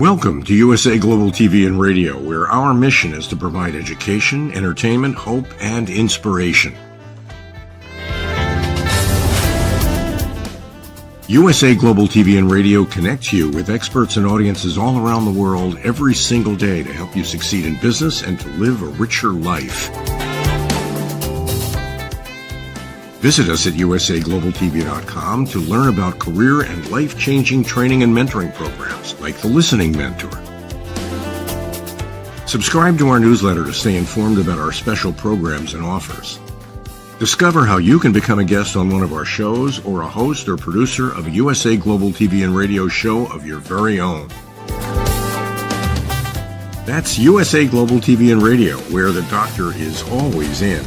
Welcome to USA Global TV and Radio, where our mission is to provide education, entertainment, hope, and inspiration. USA Global TV and Radio connects you with experts and audiences all around the world every single day to help you succeed in business and to live a richer life. Visit us at usaglobaltv.com to learn about career and life-changing training and mentoring programs like the Listening Mentor. Subscribe to our newsletter to stay informed about our special programs and offers. Discover how you can become a guest on one of our shows or a host or producer of a USA Global TV and Radio show of your very own. That's USA Global TV and Radio, where the doctor is always in.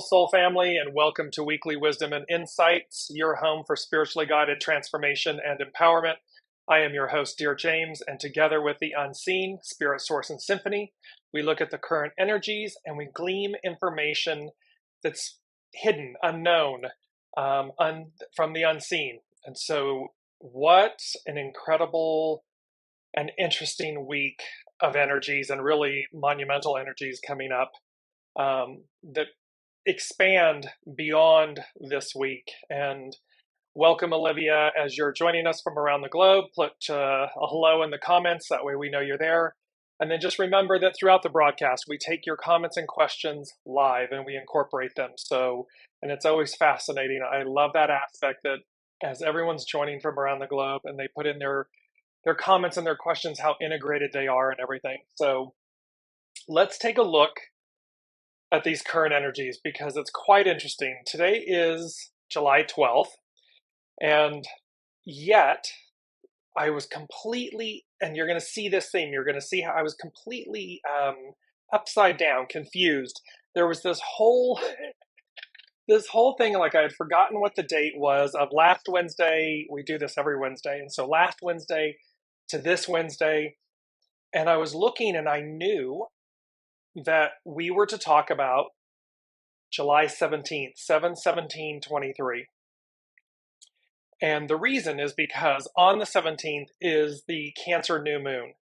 Soul family, and welcome to Weekly Wisdom and Insights, your home for spiritually guided transformation and empowerment. I am your host, Dearjames, and together with the unseen, Spirit, Source, and Symphony, we look at the current energies and we glean information that's hidden, unknown, from the unseen. And so what an incredible and interesting week of energies, and really monumental energies coming up that expand beyond this week. And welcome, Olivia, as you're joining us from around the globe. Put a hello in the comments, that way we know you're there. And then just remember that throughout the broadcast, we take your comments and questions live and we incorporate them. And it's always fascinating. I love that aspect, that as everyone's joining from around the globe and they put in their comments and their questions, how integrated they are and everything. So let's take a look at these current energies, because it's quite interesting. Today is July 12th, and yet I was completely, and you're going to see this theme, you're going to see how I was completely upside down, confused. There was this whole thing, like I had forgotten what the date was of last Wednesday. We do this every Wednesday, and so last Wednesday to this Wednesday, and I was looking and I knew that we were to talk about July 17th, 7/17/23. And the reason is because on the 17th is the Cancer new moon.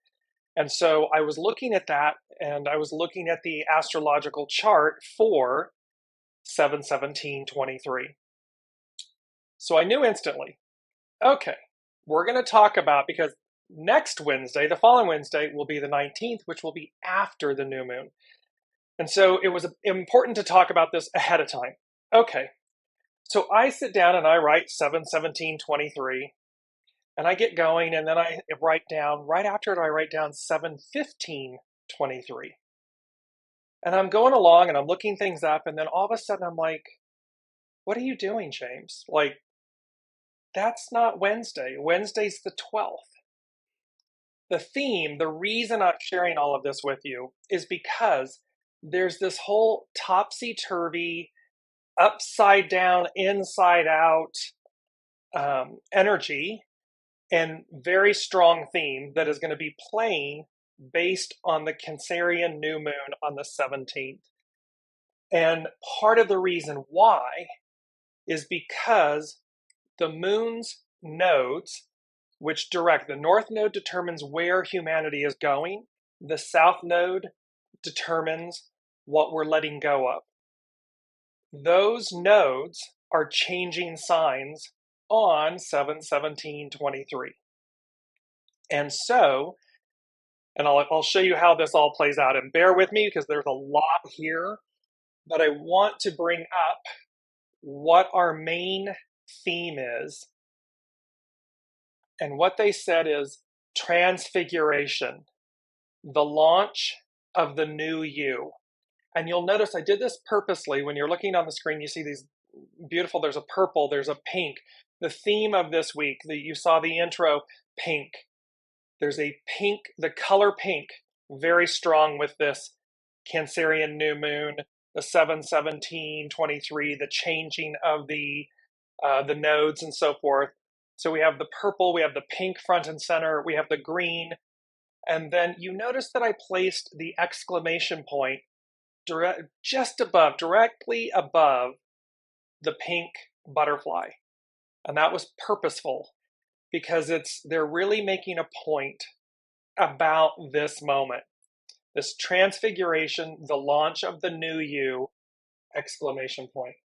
And so I was looking at that, and I was looking at the astrological chart for 7/17/23. So I knew instantly, okay, we're going to talk about, because next Wednesday, the following Wednesday, will be the 19th, which will be after the new moon. And so it was important to talk about this ahead of time. Okay, so I sit down and I write 7/17/23, and I get going, and then I write down, right after it, I write down 7/15/23. And I'm going along and I'm looking things up, and then all of a sudden I'm like, what are you doing, James? Like, that's not Wednesday. Wednesday's the 12th. The theme, the reason I'm sharing all of this with you is because there's this whole topsy-turvy, upside down, inside out energy and very strong theme that is going to be playing based on the Cancerian new moon on the 17th. And part of the reason why is because the moon's nodes, which direct, the north node determines where humanity is going. The south node determines what we're letting go of. Those nodes are changing signs on 7/17/23. And so, and I'll show you how this all plays out, and bear with me because there's a lot here, but I want to bring up what our main theme is. And what they said is Transfiguration, the launch of the new you. And you'll notice I did this purposely. When you're looking on the screen, you see these beautiful, there's a purple, there's a pink. The theme of this week, you saw the intro, pink. There's a pink, the color pink, very strong with this Cancerian new moon, the 7/17/23, the changing of the nodes and so forth. So we have the purple, we have the pink front and center, we have the green, and then you notice that I placed the exclamation point just above, directly above the pink butterfly. And that was purposeful because they're really making a point about this moment, this transfiguration, the launch of the new you, exclamation point.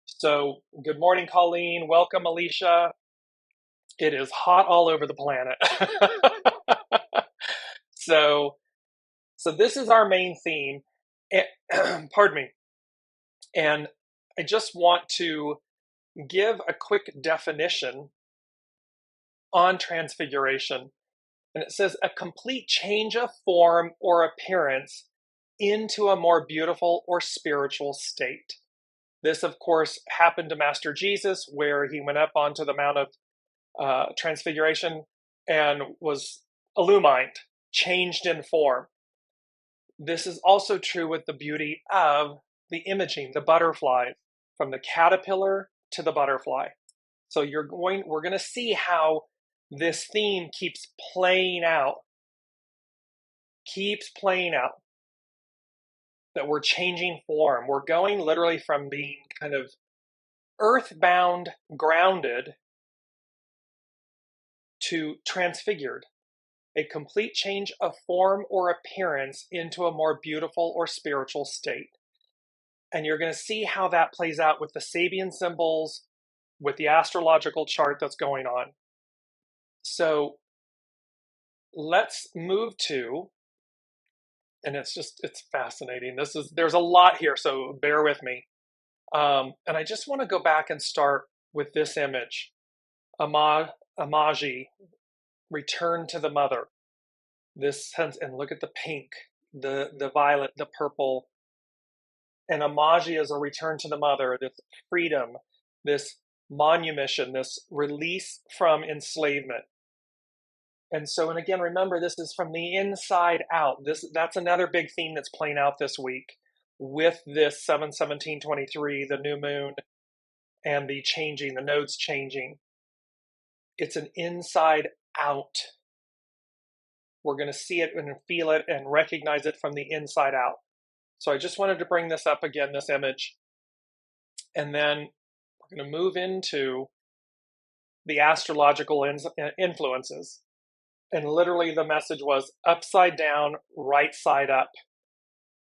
So good morning, Colleen. Welcome, Alicia. It is hot all over the planet. So this is our main theme. Pardon me. And I just want to give a quick definition on transfiguration. And it says a complete change of form or appearance into a more beautiful or spiritual state. This, of course, happened to Master Jesus, where he went up onto the Mount of Transfiguration and was illumined, changed in form. This is also true with the beauty of the imaging, the butterfly, from the caterpillar to the butterfly. So we're going to see how this theme keeps playing out, that we're changing form. We're going literally from being kind of earthbound, grounded, to transfigured, a complete change of form or appearance into a more beautiful or spiritual state. And you're going to see how that plays out with the SABIAN symbols, with the astrological chart that's going on. So let's move to, and it's fascinating. There's a lot here, so bear with me. And I just want to go back and start with this image. Amaji, return to the mother. This sense, and look at the pink, the violet, the purple. And Amaji is a return to the mother, this freedom, this manumission, this release from enslavement. And so, and again, remember, this is from the inside out. That's another big theme that's playing out this week with this 7/17/23, the new moon, and the nodes changing. It's an inside out. We're going to see it and feel it and recognize it from the inside out. So I just wanted to bring this up again, this image. And then we're going to move into the astrological influences. And literally the message was upside down, right side up.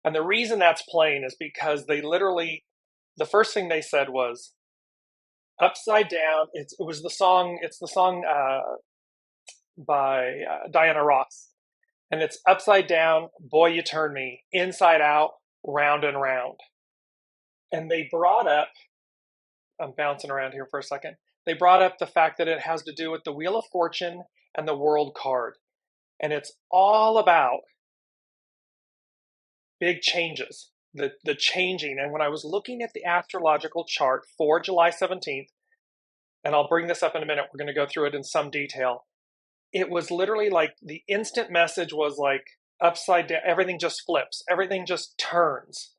And the reason that's playing is because the first thing they said was upside down. It's the song by Diana Ross. And it's upside down, boy, you turn me, inside out, round and round. And they brought up, I'm bouncing around here for a second. They brought up the fact that it has to do with the Wheel of Fortune and the World card. And it's all about big changes, the changing. And when I was looking at the astrological chart for July 17th, and I'll bring this up in a minute, we're going to go through it in some detail. It was literally like the instant message was like upside down. Everything just flips. Everything just turns.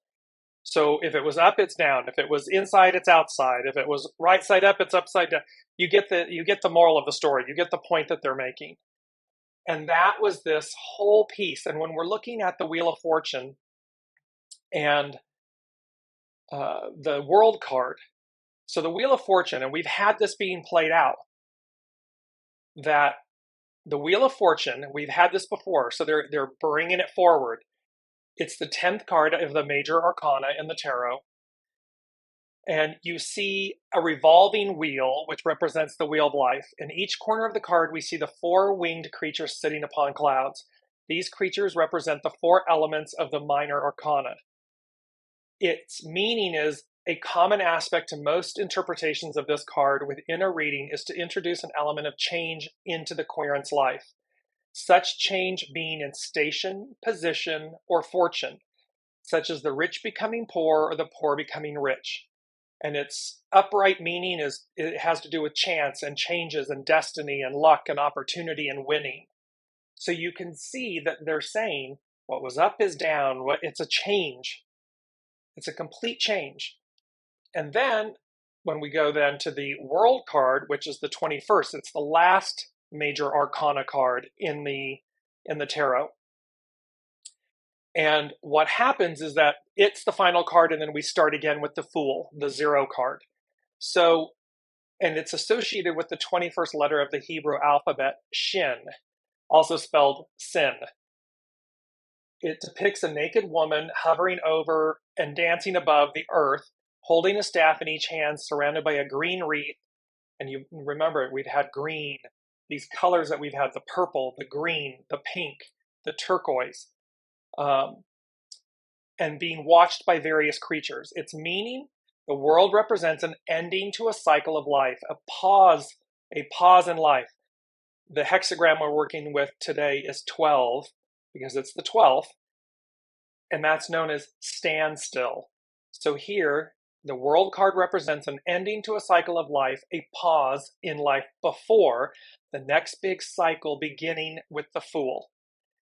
So if it was up, it's down. If it was inside, it's outside. If it was right side up, it's upside down. You get the moral of the story. You get the point that they're making. And that was this whole piece. And when we're looking at the Wheel of Fortune and the World card, so the Wheel of Fortune, and we've had this being played out, that the Wheel of Fortune, we've had this before, so they're bringing it forward. It's the 10th card of the major arcana in the tarot. And you see a revolving wheel, which represents the wheel of life. In each corner of the card, we see the 4 winged creatures sitting upon clouds. These creatures represent the 4 elements of the minor arcana. Its meaning is a common aspect to most interpretations of this card within a reading is to introduce an element of change into the querent's life. such change being in station, position, or fortune, such as the rich becoming poor or the poor becoming rich. And its upright meaning is it has to do with chance and changes and destiny and luck and opportunity and winning. So you can see that they're saying what was up is down. It's a change. It's a complete change. And then when we go then to the world card, which is the 21st, it's the last major arcana card in the tarot. And what happens is that it's the final card, and then we start again with the Fool, the 0 card. So, and it's associated with the 21st letter of the Hebrew alphabet, Shin, also spelled sin. It depicts a naked woman hovering over and dancing above the earth, holding a staff in each hand, surrounded by a green wreath. And you remember, we've had green, these colors that we've had, the purple, the green, the pink, the turquoise, and being watched by various creatures. Its meaning, the world represents an ending to a cycle of life, a pause in life. The hexagram we're working with today is 12, because it's the 12th, and that's known as standstill. So here, the world card represents an ending to a cycle of life, a pause in life before the next big cycle beginning with the Fool.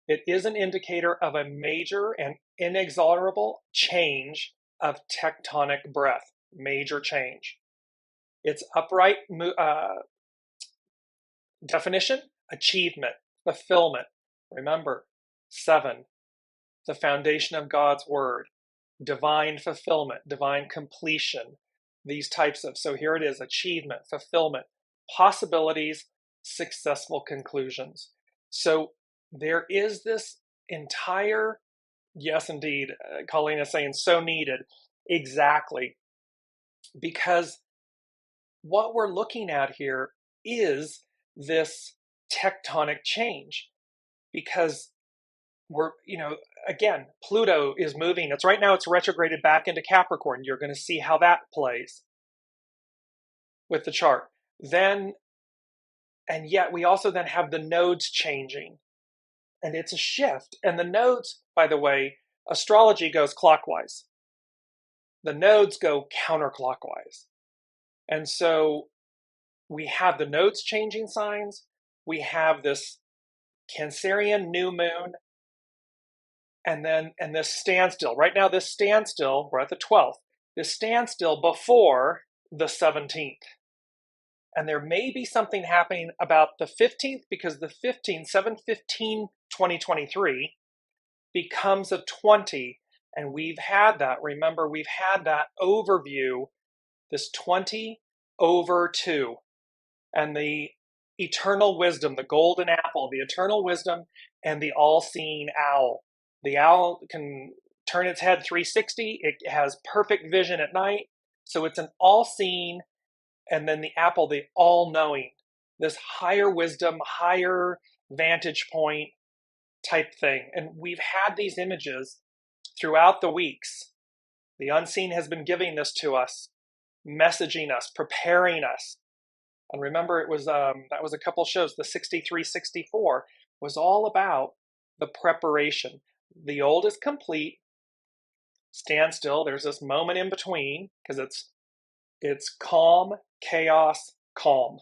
It is an indicator of a major and inexorable change of tectonic breadth, major change. Its upright definition, achievement, fulfillment. Remember, 7, the foundation of God's word, divine fulfillment, divine completion, these types of, so here it is, achievement, fulfillment, possibilities, successful conclusions. So there is this entire, yes, indeed, Colleen is saying so needed, exactly, because what we're looking at here is this tectonic change, because we're, again, Pluto is moving. It's right now, it's retrograded back into Capricorn. You're going to see how that plays with the chart. Then, and yet we also then have the nodes changing, and it's a shift. And the nodes, by the way, astrology goes clockwise. The nodes go counterclockwise. And so we have the nodes changing signs. We have this Cancerian new moon, and this standstill. Right now, this standstill, we're at the 12th, this standstill before the 17th. And there may be something happening about the 15th, because the 15th, 7/15/2023, becomes a 20. And we've had that, remember, we've had that overview, this 20/2, and the eternal wisdom, the golden apple, the eternal wisdom, and the all-seeing owl. The owl can turn its head 360. It has perfect vision at night. So it's an all-seeing, and then the apple, the all-knowing, this higher wisdom, higher vantage point type thing. And we've had these images throughout the weeks. The unseen has been giving this to us, messaging us, preparing us. And remember, it was that was a couple shows. The 63/64 was all about the preparation. The old is complete. Stand still. There's this moment in between, because it's calm, chaos, calm.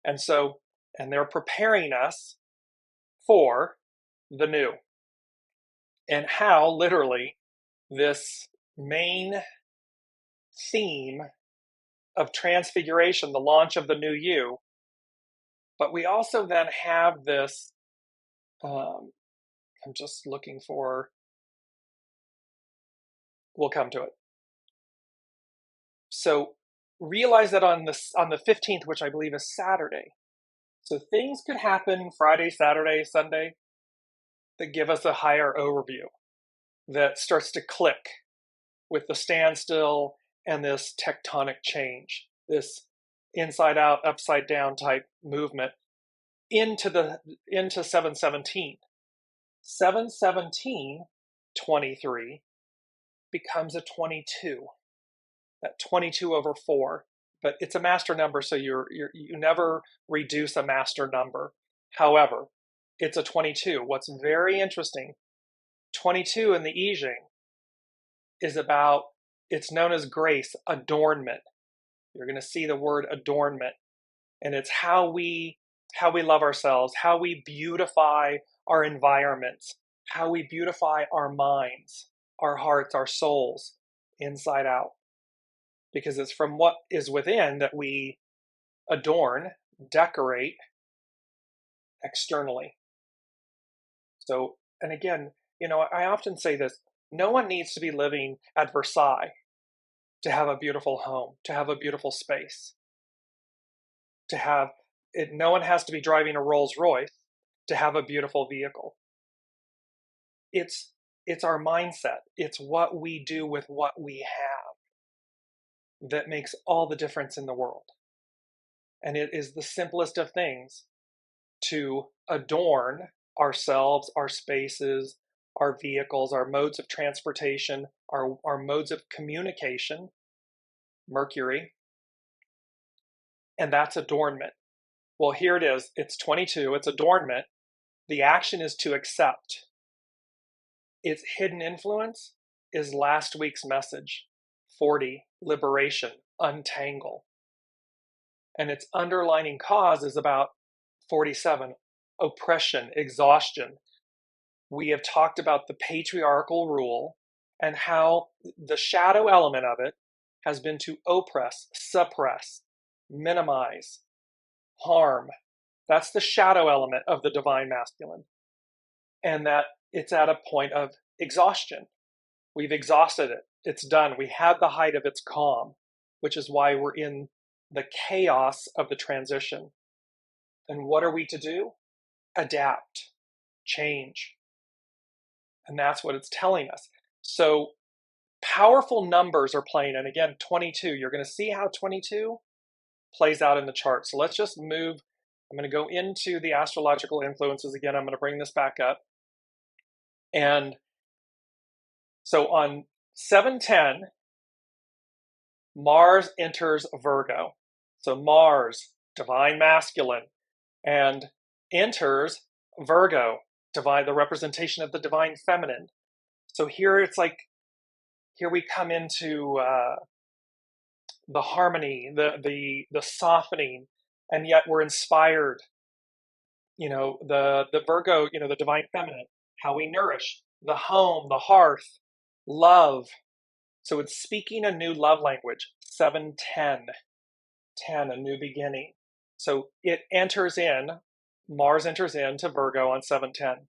And so, and they're preparing us for the new. And how, literally, this main theme of Transfiguration, the launch of the new you, but we also then have this, I'm just looking for, we'll come to it. So realize that on the 15th, which I believe is Saturday, so things could happen Friday, Saturday, Sunday that give us a higher overview that starts to click with the standstill and this tectonic change, this inside out, upside down type movement into 7/17. 7/17/23 becomes a 22. That 22/4, but it's a master number, so you never reduce a master number. However, it's a 22. What's very interesting, 22 in the I Ching is about, it's known as grace, adornment. You're going to see the word adornment. And it's how we love ourselves, how we beautify our environments, how we beautify our minds, our hearts, our souls, inside out. Because it's from what is within that we adorn, decorate externally. So, and again, I often say this, no one needs to be living at Versailles to have a beautiful home, to have a beautiful space, to have it. No one has to be driving a Rolls Royce to have a beautiful vehicle. It's our mindset. It's what we do with what we have that makes all the difference in the world. And it is the simplest of things to adorn ourselves, our spaces, our vehicles, our modes of transportation, our modes of communication, Mercury, and that's adornment. Well, here it is. It's 22. It's adornment. The action is to accept. Its hidden influence is last week's message, 40, liberation, untangle. And its underlining cause is about 47, oppression, exhaustion. We have talked about the patriarchal rule and how the shadow element of it has been to oppress, suppress, minimize, harm. That's the shadow element of the divine masculine. And that it's at a point of exhaustion. We've exhausted it. It's done. We had the height of its calm, which is why we're in the chaos of the transition. And what are we to do? Adapt, change. And that's what it's telling us. So powerful numbers are playing. And again, 22, you're going to see how 22 plays out in the chart. So let's just move. I'm going to go into the astrological influences again. I'm going to bring this back up. And so on 7/10, Mars enters Virgo. So Mars, divine masculine, and enters Virgo, the representation of the divine feminine. So here it's like, here we come into the harmony, the softening, and yet we're inspired. The Virgo, the divine feminine, how we nourish the home, the hearth, love. So it's speaking a new love language. 7/10, 10, a new beginning. So it enters in, Mars enters into Virgo on 7/10.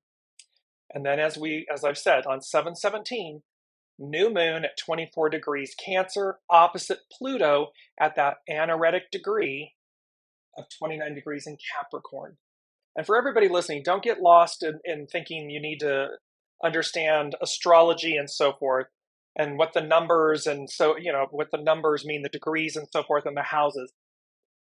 And then as I've said, on 7/17, new moon at 24 degrees Cancer, opposite Pluto at that anaretic degree of 29 degrees in Capricorn. And for everybody listening, don't get lost in thinking you need to understand astrology and so forth, and what the numbers what the numbers mean, the degrees and so forth, and the houses.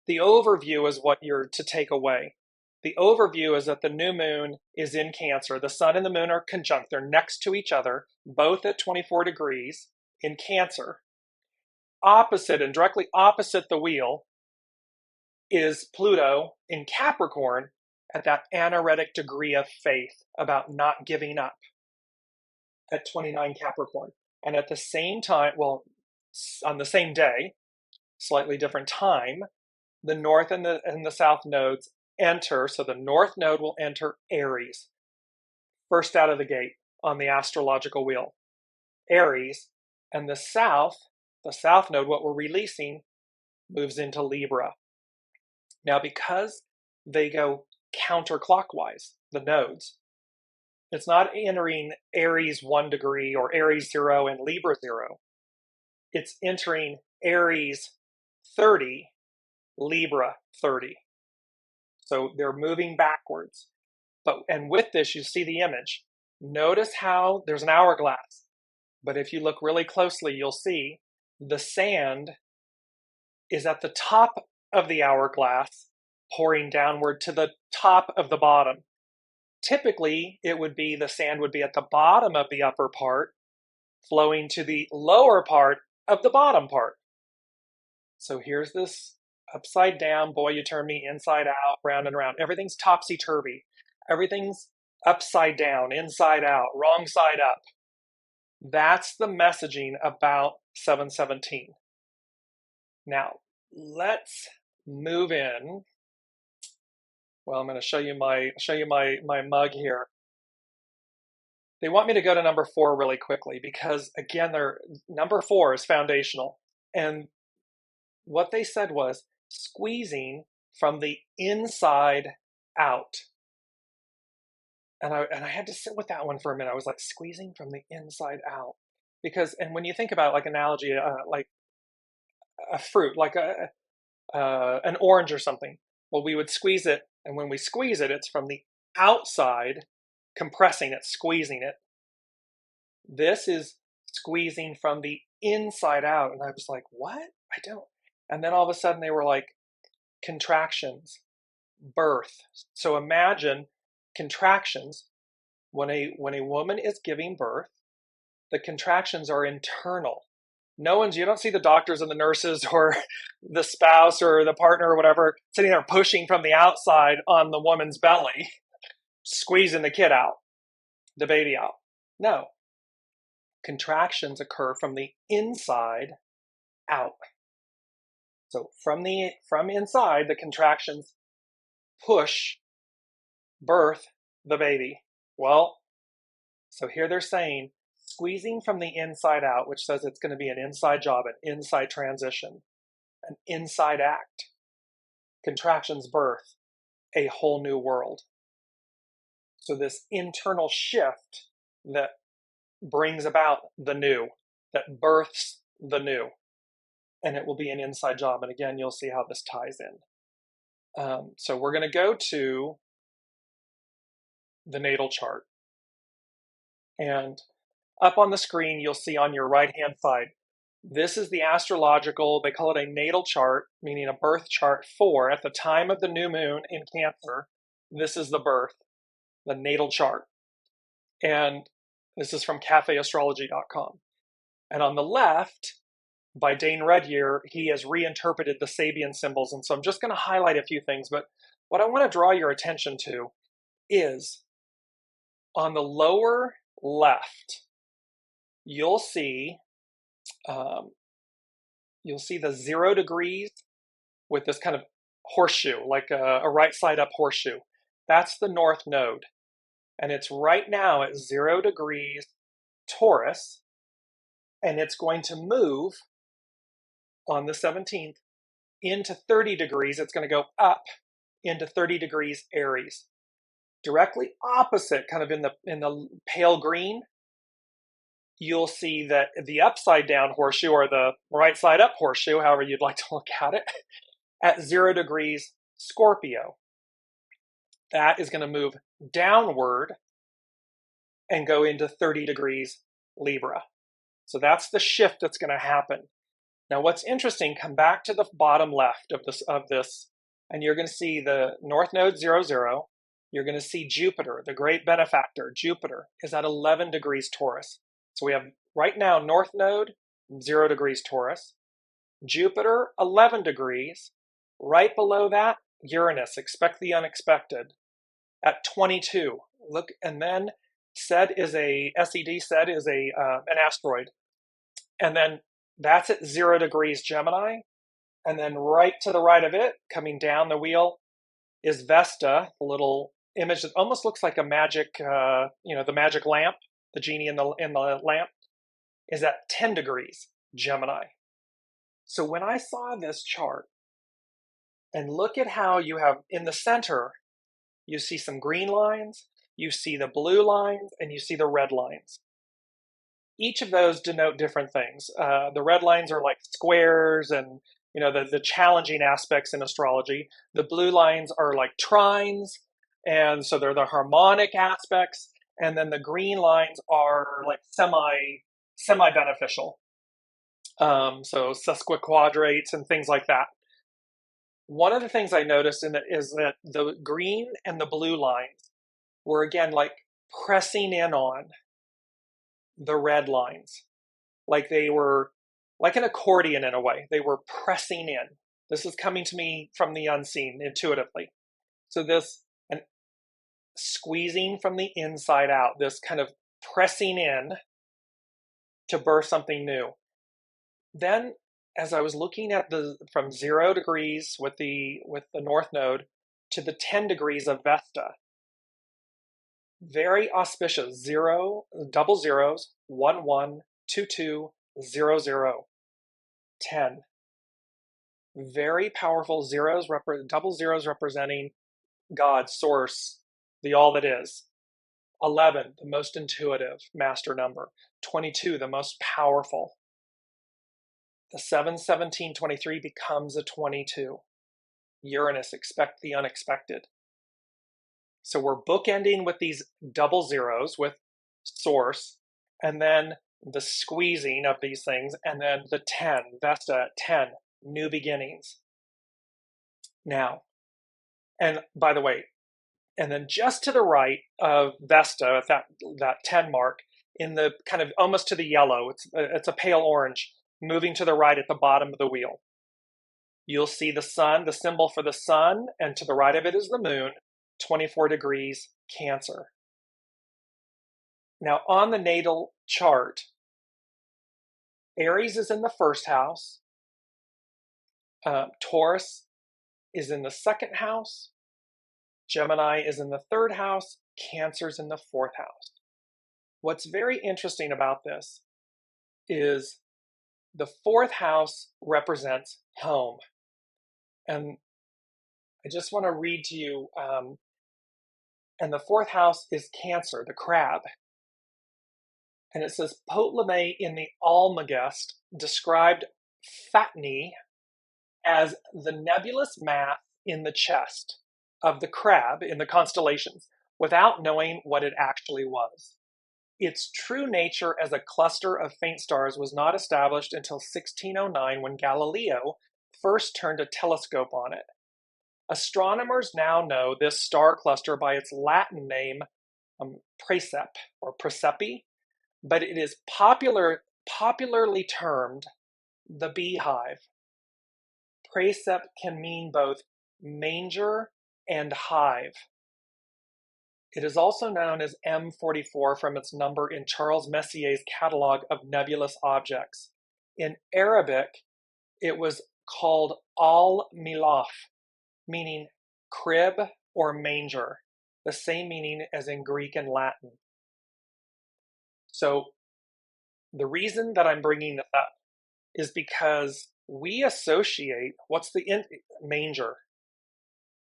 The overview is what you're to take away. The overview is that the new moon is in Cancer. The sun and the moon are conjunct. They're next to each other, both at 24 degrees in Cancer. Opposite and directly opposite the wheel is Pluto in Capricorn at that anaretic degree of faith, about not giving up, at 29 Capricorn. And at the same time, on the same day, slightly different time, the north and the south nodes enter. So the north node will enter Aries, first out of the gate on the astrological wheel. Aries. And the south node, what we're releasing, moves into Libra. Now, because they go counterclockwise, the nodes, it's not entering Aries 1 degree or Aries 0 and Libra 0. It's entering Aries 30, Libra 30. So they're moving backwards. And with this, you see the image. Notice how there's an hourglass. But if you look really closely, you'll see the sand is at the top of the hourglass, pouring downward to the top of the bottom. Typically, the sand would be at the bottom of the upper part, flowing to the lower part of the bottom part. So here's this upside down, boy, you turn me inside out, round and round. Everything's topsy-turvy. Everything's upside down, inside out, wrong side up. That's the messaging about 717. Now, let's move in. Well, I'm going to show you my mug here. They want me to go to number 4 really quickly because, again, number 4 is foundational. And what they said was squeezing from the inside out. And I had to sit with that one for a minute. I was like, squeezing from the inside out. Because, and when you think about like analogy, like a fruit, like an orange or something, well, we would squeeze it. And when we squeeze it, it's from the outside, compressing it, squeezing it. This is squeezing from the inside out. And I was like, what? I don't. And then all of a sudden they were like, contractions, birth. So imagine contractions. When a woman is giving birth, the contractions are internal. You don't see the doctors and the nurses or the spouse or the partner or whatever sitting there pushing from the outside on the woman's belly, squeezing the kid out, the baby out. No. Contractions occur from the inside out. So from inside, the contractions push, birth the baby. Well, so here they're saying squeezing from the inside out, which says it's going to be an inside job, an inside transition, an inside act. Contractions birth a whole new world. So this internal shift that brings about the new, that births the new, and it will be an inside job. And again, you'll see how this ties in. So we're going to go to the natal chart. And up on the screen, you'll see on your right-hand side, this is the astrological, they call it a natal chart, meaning a birth chart for, at the time of the new moon in Cancer, this is the birth, the natal chart. And this is from cafeastrology.com. And on the left, by Dane Redyear, he has reinterpreted the Sabian symbols. And so I'm just going to highlight a few things. But what I want to draw your attention to is on the lower left, you'll see the 0 degrees with this kind of horseshoe, like a right side up horseshoe. That's the north node. And it's right now at 0 degrees Taurus. And it's going to move on the 17th into 30 degrees. It's going to go up into 30 degrees Aries. Directly opposite, kind of in the pale green, you'll see that the upside down horseshoe, or the right side up horseshoe, however you'd like to look at it, at 0 degrees Scorpio. That is going to move downward and go into 30 degrees Libra. So that's the shift that's going to happen. Now, what's interesting, come back to the bottom left of this, and you're going to see the North Node 00. You're going to see Jupiter, the great benefactor. Jupiter is at 11 degrees Taurus. So we have right now North Node 0 degrees Taurus, Jupiter 11 degrees. Right below that, Uranus, expect the unexpected, at 22. Look, and then SED is an asteroid. And then that's at 0 degrees Gemini. And then right to the right of it, coming down the wheel, is Vesta, a little image that almost looks like a magic, the magic lamp, the genie in the lamp, is at 10 degrees Gemini. So when I saw this chart, and look at how you have in the center, you see some green lines, you see the blue lines, and you see the red lines. Each of those denote different things. The red lines are like squares and the challenging aspects in astrology. The blue lines are like trines, and so they're the harmonic aspects. And then the green lines are like semi-beneficial. So sesquiquadrates and things like that. One of the things I noticed is that the green and the blue lines were, again, like pressing in on the red lines. Like they were like an accordion in a way. They were pressing in. This is coming to me from the unseen intuitively. So squeezing from the inside out, this kind of pressing in to birth something new. Then, as I was looking at from 0 degrees with the north node to the 10 degrees of Vesta, very auspicious, double zeros, 1 1, 2 2, 0 0, 10. Very powerful double zeros representing God, source, the all that is. 11, the most intuitive master number. 22, the most powerful. The 7, 17, 23 becomes a 22. Uranus, expect the unexpected. So we're bookending with these double zeros with source, and then the squeezing of these things, and then the 10, Vesta at 10, new beginnings. Now, and by the way, and then just to the right of Vesta at that 10 mark, in the kind of almost to the yellow, it's a pale orange, moving to the right at the bottom of the wheel. You'll see the sun, the symbol for the sun, and to the right of it is the moon, 24 degrees Cancer. Now on the natal chart, Aries is in the first house, Taurus is in the second house, Gemini is in the third house, Cancer's in the fourth house. What's very interesting about this is the fourth house represents home. And I just want to read to you, and the fourth house is Cancer, the crab. And it says, Ptolemy in the Almagest described Phaethon as the nebulous mass in the chest of the crab in the constellations, without knowing what it actually was. Its true nature as a cluster of faint stars was not established until 1609, when Galileo first turned a telescope on it. Astronomers now know this star cluster by its Latin name, Praecepe or Praecepe, but it is popularly termed the beehive. Praecepe can mean both manger and hive. It is also known as M44 from its number in Charles Messier's catalog of nebulous objects. In Arabic, it was called al-milaf, meaning crib or manger, the same meaning as in Greek and Latin. So the reason that I'm bringing this up is because we associate, what's the manger?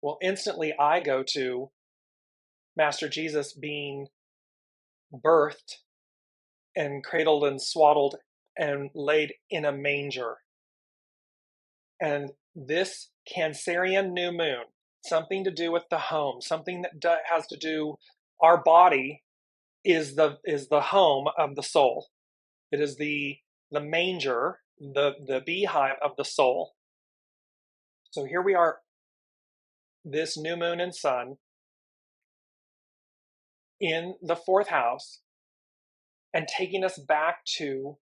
Well, instantly I go to Master Jesus being birthed and cradled and swaddled and laid in a manger. And this Cancerian new moon, something to do with the home, something that has to do, our body is the home of the soul. It is the manger, the beehive of the soul. So here we are, this new moon and sun in the fourth house, and taking us back to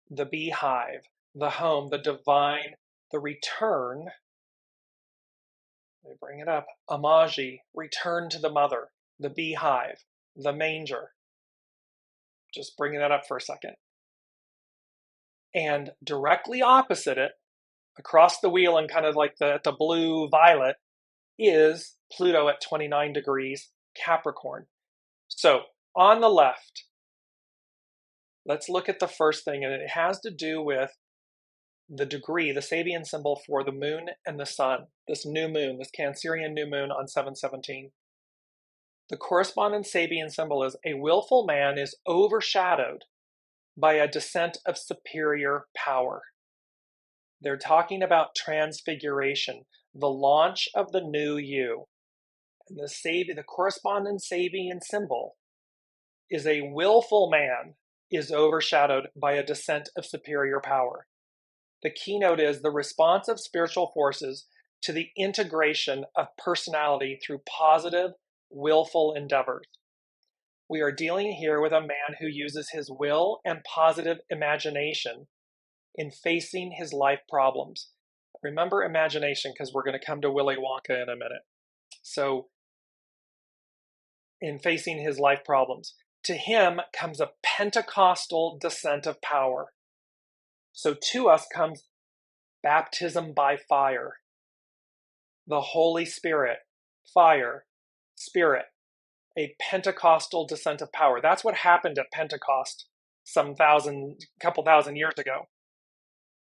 the beehive, the home, the divine, the return. Let me bring it up. Amagi, return to the mother, the beehive, the manger. Just bringing that up for a second. And directly opposite it, across the wheel and kind of like the blue-violet, is Pluto at 29 degrees Capricorn. So on the left, let's look at the first thing, and it has to do with the degree, the Sabian symbol for the moon and the sun, this new moon, this Cancerian new moon on 7/17. The corresponding Sabian symbol is a willful man is overshadowed by a descent of superior power. They're talking about transfiguration, the launch of the new you. And the corresponding Sabian symbol is a willful man is overshadowed by a descent of superior power. The keynote is the response of spiritual forces to the integration of personality through positive, willful endeavors. We are dealing here with a man who uses his will and positive imagination in facing his life problems. Remember imagination, because we're going to come to Willy Wonka in a minute. So in facing his life problems. To him comes a Pentecostal descent of power. So to us comes baptism by fire, the Holy Spirit, fire, Spirit, a Pentecostal descent of power. That's what happened at Pentecost couple thousand years ago.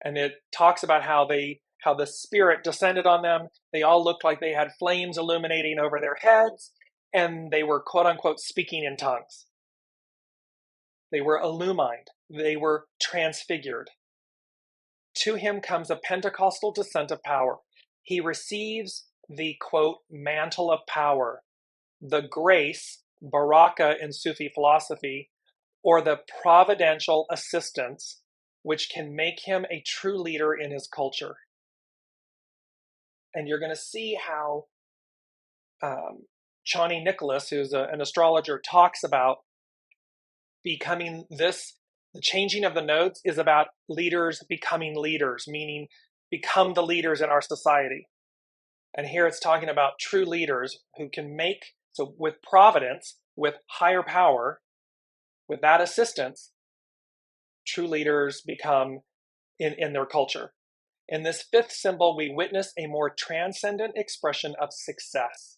And it talks about how the Spirit descended on them. They all looked like they had flames illuminating over their heads, and they were, quote unquote, speaking in tongues. They were illumined. They were transfigured. To him comes a Pentecostal descent of power. He receives the, quote, mantle of power, the grace, baraka in Sufi philosophy, or the providential assistance, which can make him a true leader in his culture. And you're going to see how Chani Nicholas, who's an astrologer, talks about becoming this. The changing of the nodes is about leaders becoming leaders, meaning become the leaders in our society. And here it's talking about true leaders who can make, so with providence, with higher power, with that assistance, true leaders become in their culture. In this fifth symbol, we witness a more transcendent expression of success.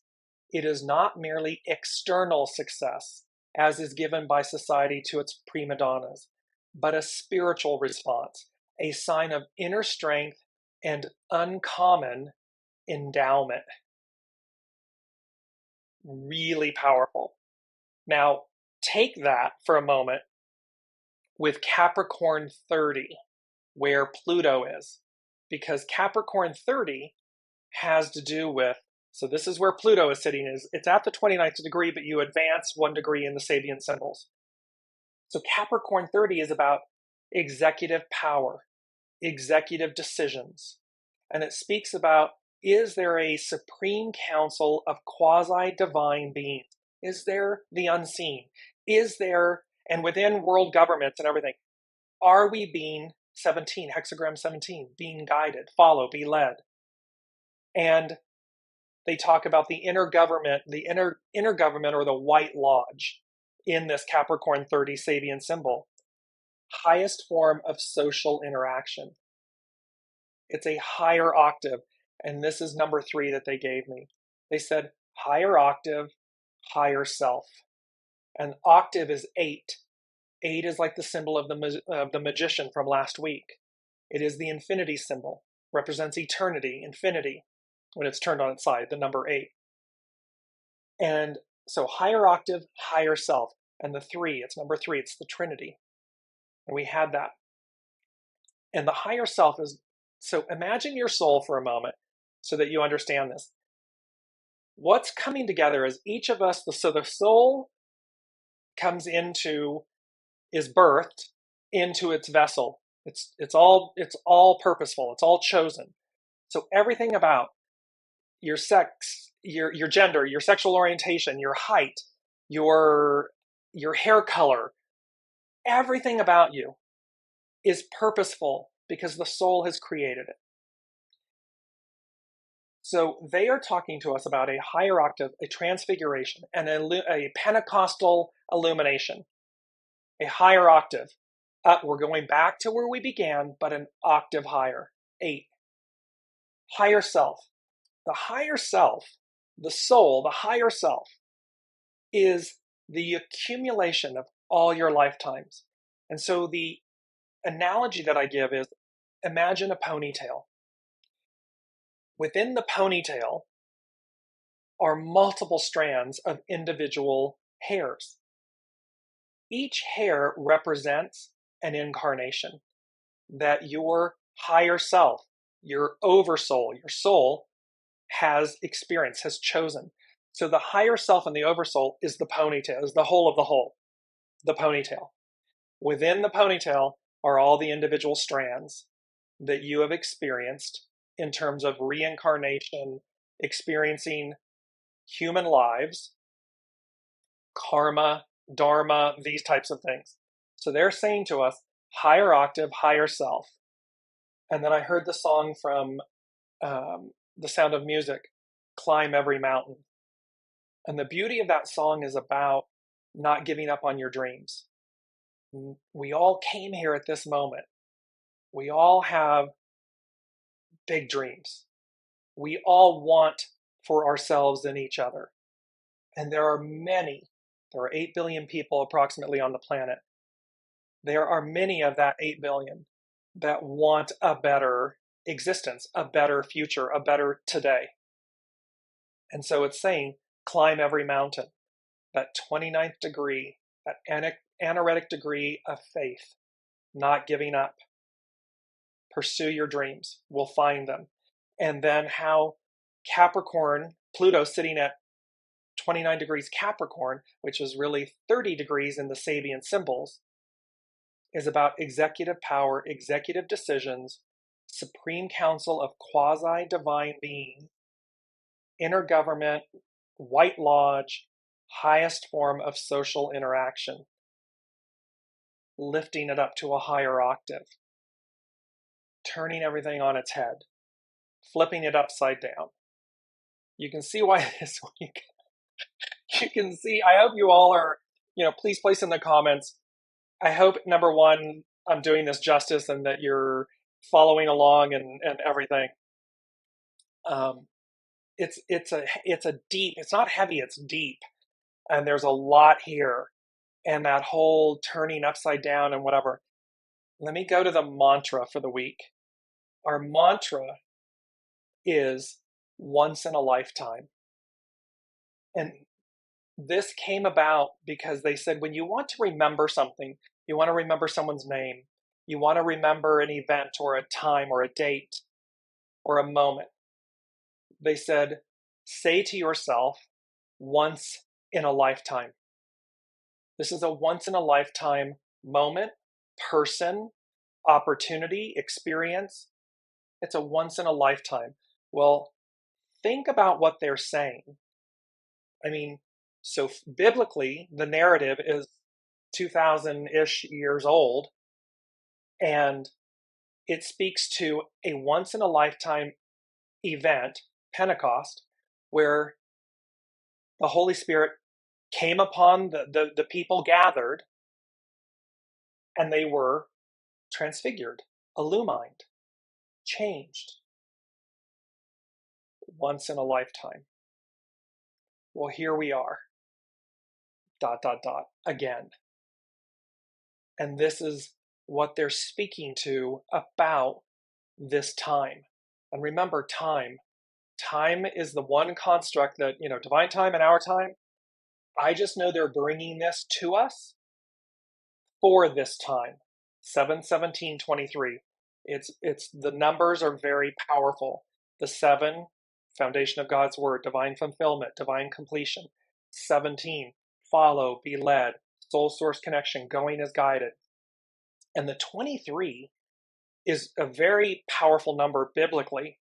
It is not merely external success, as is given by society to its prima donnas, but a spiritual response, a sign of inner strength and uncommon endowment. Really powerful. Now, take that for a moment with Capricorn 30, where Pluto is, because Capricorn 30 has to do with, so this is where Pluto is sitting, it's at the 29th degree, but you advance 1 degree in the Sabian symbols. So Capricorn 30 is about executive power, executive decisions. And it speaks about, is there a supreme council of quasi-divine beings? Is there the unseen? Is there, and within world governments and everything, are we being 17, hexagram 17, being guided, follow, be led? And they talk about the inner government, inner government, or the White Lodge in this Capricorn 30 Sabian symbol. Highest form of social interaction. It's a higher octave, and this is number 3 that they gave me. They said higher octave, higher self. And octave is 8. 8 is like the symbol of the magician from last week. It is the infinity symbol, represents eternity, infinity, when it's turned on its side, the number 8. And so higher octave, higher self. And the 3, it's number 3, it's the Trinity. And we had that. And the higher self is, so imagine your soul for a moment so that you understand this. What's coming together is each of us, so the soul is birthed into its vessel. It's all purposeful. It's all chosen. So everything about your sex, your gender, your sexual orientation, your height, your hair color, everything about you is purposeful because the soul has created it. So they are talking to us about a higher octave, a transfiguration, and a Pentecostal illumination. A higher octave. We're going back to where we began, but an octave higher. 8. Higher self. The higher self, the soul, the higher self, is the accumulation of all your lifetimes. And so the analogy that I give is, imagine a ponytail. Within the ponytail are multiple strands of individual hairs. Each hair represents an incarnation that your higher self, your oversoul, your soul has experienced, has chosen. So the higher self and the oversoul is the ponytail, is the whole of the whole, the ponytail. Within the ponytail are all the individual strands that you have experienced in terms of reincarnation, experiencing human lives, karma, dharma, these types of things. So they're saying to us, higher octave, higher self. And then I heard the song from The Sound of Music, Climb Every Mountain. And the beauty of that song is about not giving up on your dreams. We all came here at this moment. We all have big dreams. We all want for ourselves and each other. And there are 8 billion people approximately on the planet. There are many of that 8 billion that want a better existence, a better future, a better today. And so it's saying, climb every mountain. That 29th degree, that anaretic degree of faith, not giving up. Pursue your dreams. We'll find them. And then how Capricorn, Pluto sitting at 29 degrees Capricorn, which is really 30 degrees in the Sabian symbols, is about executive power, executive decisions, supreme council of quasi-divine being, intergovernment, white lodge, highest form of social interaction, lifting it up to a higher octave, turning everything on its head, flipping it upside down. You can see why this week, you can see, I hope you all are, please place in the comments. I hope, number one, I'm doing this justice and that you're following along and everything. It's a deep, it's not heavy, it's deep. And there's a lot here. And that whole turning upside down and whatever. Let me go to the mantra for the week. Our mantra is once in a lifetime. And this came about because they said when you want to remember something, you want to remember someone's name, you want to remember an event or a time or a date or a moment, they said, say to yourself, once in a lifetime. This is a once in a lifetime moment, person, opportunity, experience. It's a once in a lifetime. Well, think about what they're saying. I mean, so biblically, the narrative is 2,000-ish years old, and it speaks to a once in a lifetime event, Pentecost, where the Holy Spirit came upon the people gathered, and they were transfigured, illumined, changed. Once in a lifetime. Well, here we are. ... again. And this is what they're speaking to about this time. And remember, time is the one construct that, divine time and our time. I just know they're bringing this to us for this time. 7/17/23. It's the numbers are very powerful. The 7, foundation of God's word, divine fulfillment, divine completion. 17, follow, be led, soul source connection, going as guided. And the 23 is a very powerful number biblically.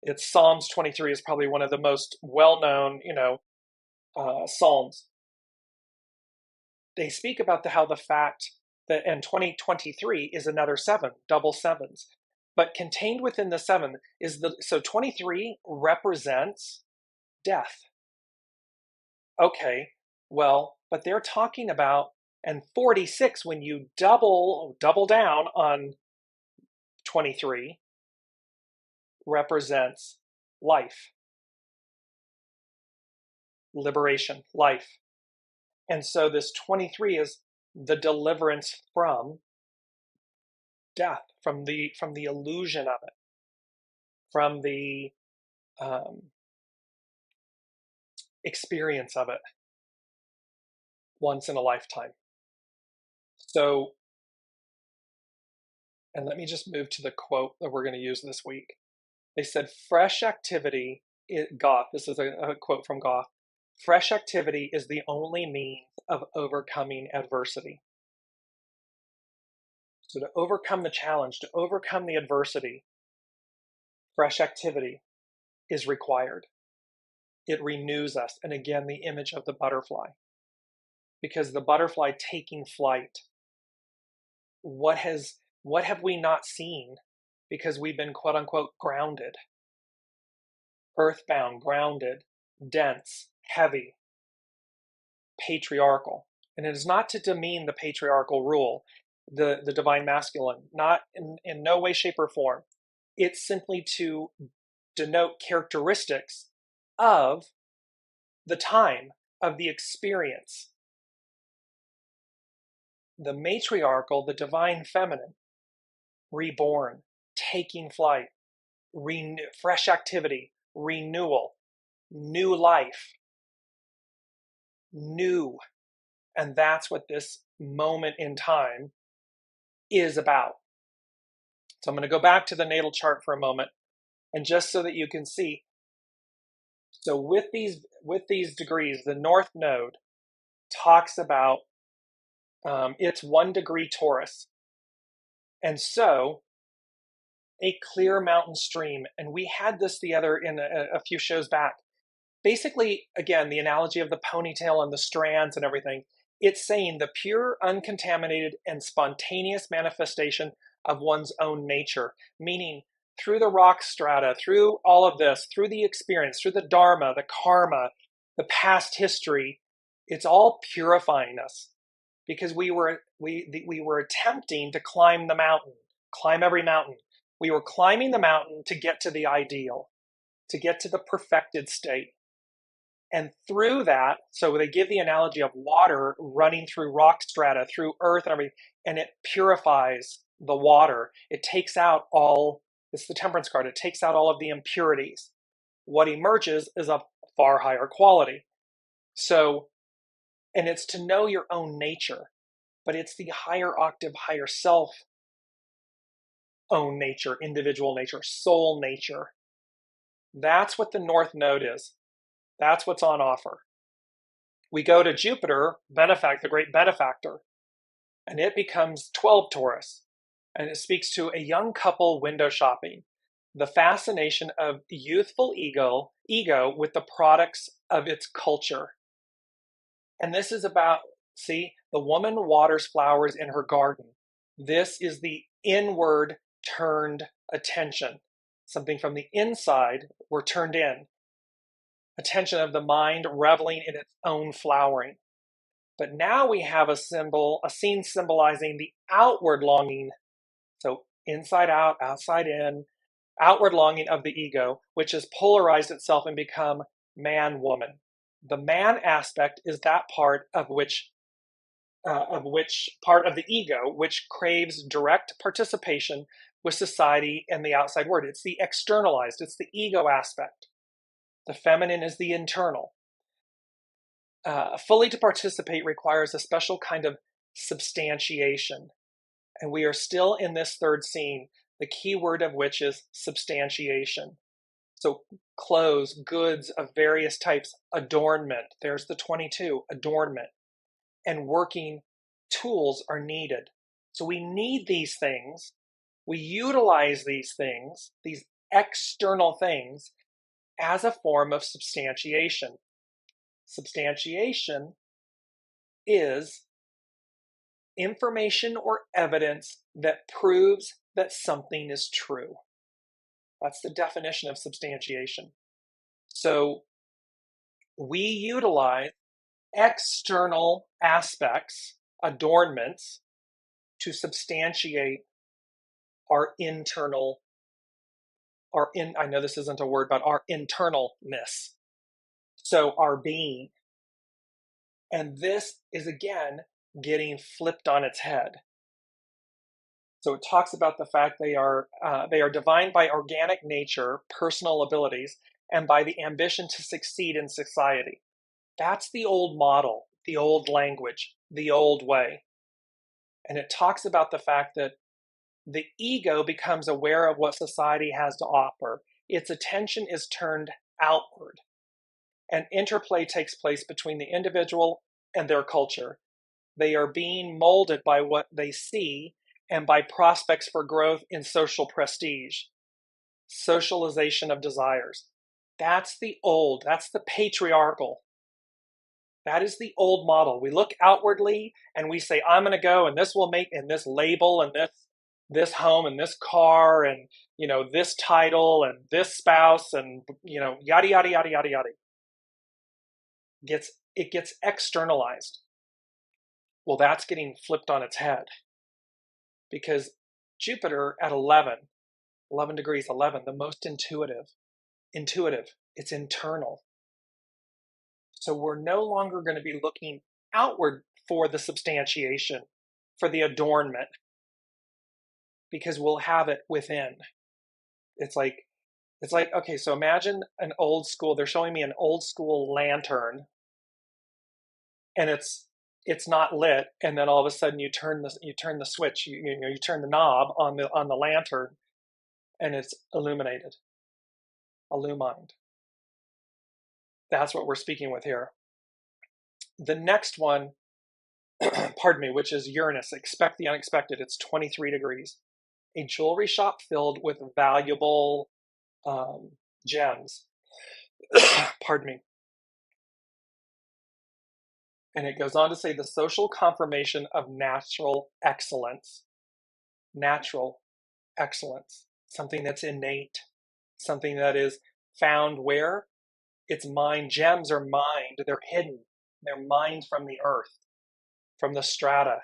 It's Psalms 23 is probably one of the most well-known, Psalms. They speak about how the fact that, and 2023 is another 7, double sevens. But contained within the 7 is so 23 represents death. Okay, well, but they're talking about, and 46, when you double down on 23, represents life, liberation, life. And so this 23 is the deliverance from death, from the illusion of it, from the experience of it, once in a lifetime. So, and let me just move to the quote that we're going to use this week. They said, fresh activity, Goth, this is a quote from Goth, fresh activity is the only means of overcoming adversity. So to overcome the challenge, to overcome the adversity, fresh activity is required. It renews us. And again, the image of the butterfly. Because the butterfly taking flight, what have we not seen? Because we've been quote unquote grounded, earthbound, grounded, dense, heavy. patriarchal. And it is not to demean the patriarchal rule, the divine masculine, not in no way, shape, or form. It's simply to denote characteristics of the time, of the experience. The matriarchal, the divine feminine, reborn, taking flight, fresh activity, renewal, new life, new. And that's what this moment in time is about. So I'm going to go back to the natal chart for a moment, and just so that you can see. So with these degrees, the North Node talks about it's 1 degree Taurus. And so a clear mountain stream, and we had this the other in a few shows back. Basically, again, the analogy of the ponytail and the strands and everything, it's saying the pure, uncontaminated, and spontaneous manifestation of one's own nature, meaning through the rock strata, through all of this, through the experience, through the dharma, the karma, the past history, it's all purifying us, because we were attempting to climb the mountain, climb every mountain. We were climbing the mountain to get to the ideal, to get to the perfected state. And through that, so they give the analogy of water running through rock strata, through earth and everything, and it purifies the water. It takes out all, it's the temperance card, it takes out all of the impurities. What emerges is a far higher quality. So, and it's to know your own nature, but it's the higher octave, higher self own nature, individual nature, soul nature. That's what the North Node is. That's what's on offer. We go to Jupiter, the great benefactor, and it becomes 12 Taurus. And it speaks to a young couple window shopping, the fascination of youthful ego with the products of its culture. And this is about, see, the woman waters flowers in her garden. This is the inward turned attention. Something from the inside, we're turned in. Attention of the mind reveling in its own flowering. But now we have a scene symbolizing the outward longing. So inside out, outside in, outward longing of the ego, which has polarized itself and become man-woman. The man aspect is that part of which part of the ego which craves direct participation with society and the outside world. It's the externalized, it's the ego aspect. The feminine is the internal. Fully to participate requires a special kind of substantiation. And we are still in this third scene, the key word of which is substantiation. So clothes, goods of various types, adornment. There's the 22, adornment. And working tools are needed. So we need these things. We utilize these things, these external things, as a form of substantiation. Substantiation is information or evidence that proves that something is true. That's the definition of substantiation. So we utilize external aspects, adornments, to substantiate our internal, I know this isn't a word, but our internalness. So our being. And this is again getting flipped on its head. So it talks about the fact they are defined by organic nature, personal abilities, and by the ambition to succeed in society. That's the old model, the old language, the old way. And it talks about the fact that the ego becomes aware of what society has to offer. Its attention is turned outward. And interplay takes place between the individual and their culture. They are being molded by what they see and by prospects for growth in social prestige, socialization of desires. That's the patriarchal. That is the old model. We look outwardly and we say, I'm going to go and this will make, and this label and this home and this car and, this title and this spouse and, yada, yada, yada, yada, yada. Gets it gets externalized. Well, that's getting flipped on its head, because Jupiter at 11 degrees 11, the most intuitive, it's internal. So we're no longer going to be looking outward for the substantiation, for the adornment, because we'll have it within. It's like, okay, so imagine an old school, they're showing me an old school lantern, and it's not lit, and then all of a sudden you turn the switch, you turn the knob on the lantern, and it's illuminated, illumined. That's what we're speaking with here. The next one, pardon me, which is Uranus, expect the unexpected. It's 23 degrees. A jewelry shop filled with valuable gems. Pardon me. And it goes on to say the social confirmation of natural excellence. Natural excellence. Something that's innate. Something that is found where? It's mined. Gems are mined. They're hidden. They're mined from the earth, from the strata.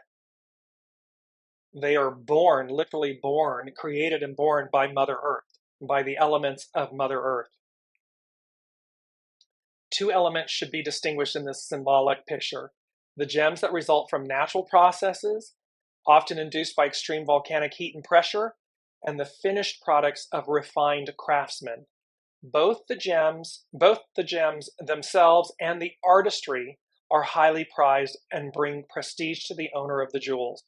They are born, literally born, created and born by Mother Earth, by the elements of Mother Earth. Two elements should be distinguished in this symbolic picture. The gems that result from natural processes, often induced by extreme volcanic heat and pressure, and the finished products of refined craftsmen. Both the gems themselves and the artistry are highly prized and bring prestige to the owner of the jewels.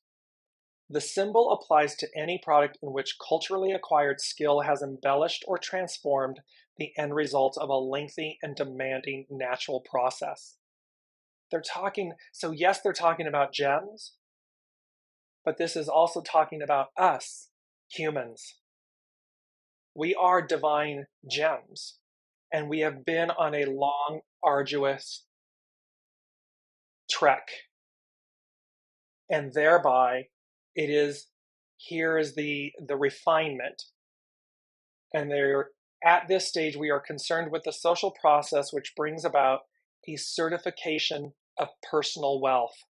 The symbol applies to any product in which culturally acquired skill has embellished or transformed the end result of a lengthy and demanding natural process. They're talking about gems, but this is also talking about us, humans. We are divine gems, and we have been on a long, arduous trek. And thereby, here is the refinement. And at this stage, we are concerned with the social process which brings about a certification of personal wealth.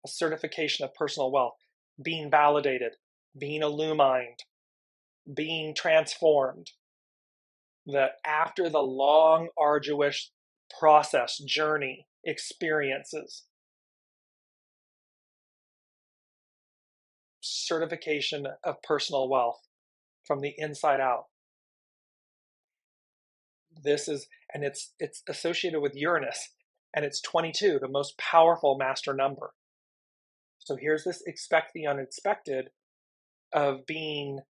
A certification of personal wealth. Being validated, being illumined, being transformed. That after the long, arduous process, journey, experiences, certification of personal wealth from the inside out. It's associated with Uranus, and it's 22, the most powerful master number. So here's this expect the unexpected of being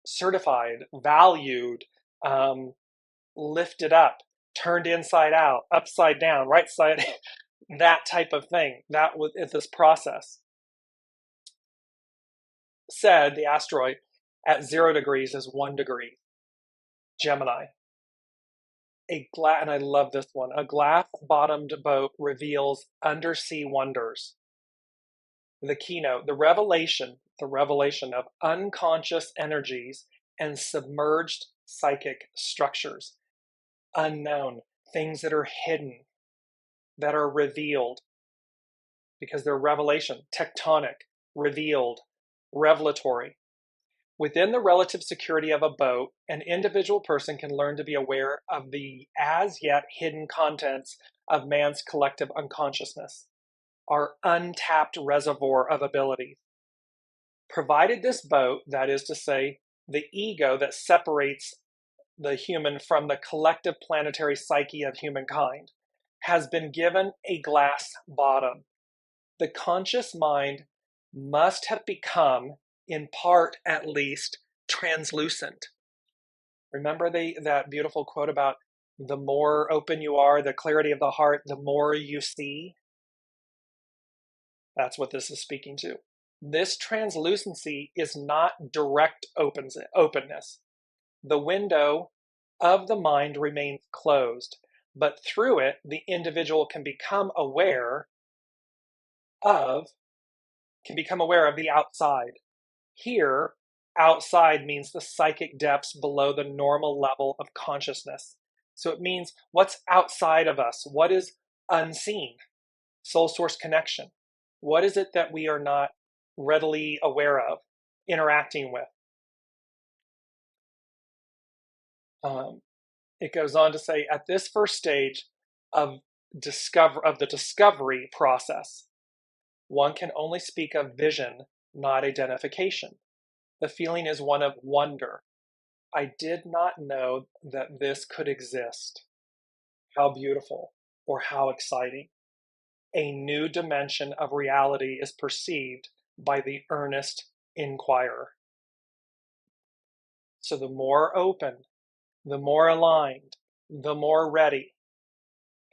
certified, valued, lifted up, turned inside out, upside down, right side, that type of thing. That was this process. Said the asteroid at 0 degrees is 1 degree. Gemini. And I love this one. A glass-bottomed boat reveals undersea wonders. The keynote, the revelation of unconscious energies and submerged psychic structures. Unknown, things that are hidden, that are revealed, because they're revelation, tectonic, revealed, revelatory. Within the relative security of a boat, an individual person can learn to be aware of the as yet hidden contents of man's collective unconsciousness, our untapped reservoir of abilities. Provided this boat, that is to say, the ego that separates the human from the collective planetary psyche of humankind, has been given a glass bottom. The conscious mind must have become, in part at least, translucent. Remember that beautiful quote about the more open you are, the clarity of the heart, the more you see? That's what this is speaking to. This translucency is not direct openness. The window of the mind remains closed, but through it, the individual can become aware of the outside. Here, outside means the psychic depths below the normal level of consciousness. So it means what's outside of us, what is unseen, soul source connection. What is it that we are not readily aware of, interacting with? It goes on to say, at this first stage of the discovery process, one can only speak of vision, not identification. The feeling is one of wonder. I did not know that this could exist. How beautiful, or how exciting. A new dimension of reality is perceived by the earnest inquirer. So the more open, the more aligned, the more ready,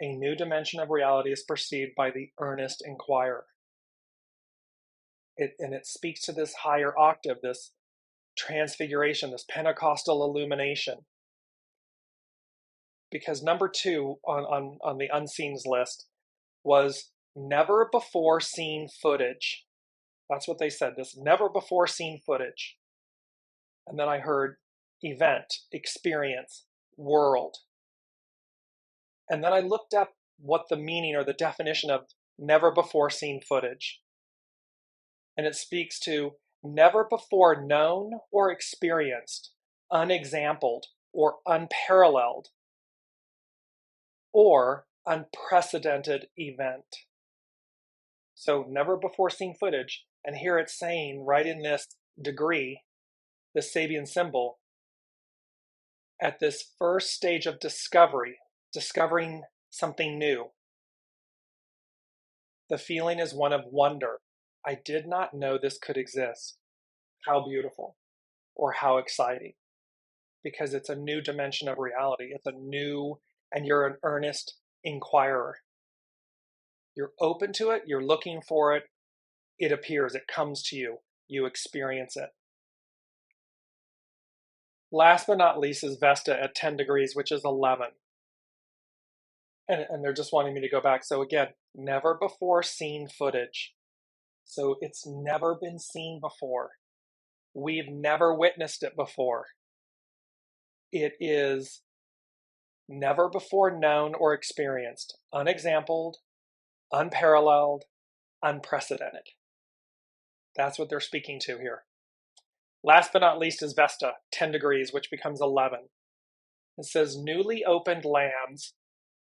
a new dimension of reality is perceived by the earnest inquirer. And it speaks to this higher octave, this transfiguration, this Pentecostal illumination. Because number 2 on the unseens list was never before seen footage. That's what they said, this never before seen footage. And then I heard event, experience, world. And then I looked up what the meaning or the definition of never before seen footage. And it speaks to never before known or experienced, unexampled or unparalleled, or unprecedented event. So never before seen footage. And here it's saying right in this degree, the SABIAN symbol, at this first stage of discovery, discovering something new, the feeling is one of wonder. I did not know this could exist. How beautiful, or how exciting. Because it's a new dimension of reality. It's a new, and you're an earnest inquirer. You're open to it, you're looking for it, it appears, it comes to you, you experience it. Last but not least is Vesta at 10 degrees, which is 11. And they're just wanting me to go back. So again, never before seen footage. So it's never been seen before. We've never witnessed it before. It is never before known or experienced, unexampled, unparalleled, unprecedented. That's what they're speaking to here. Last but not least is Vesta, 10 degrees, which becomes 11. It says, newly opened lands,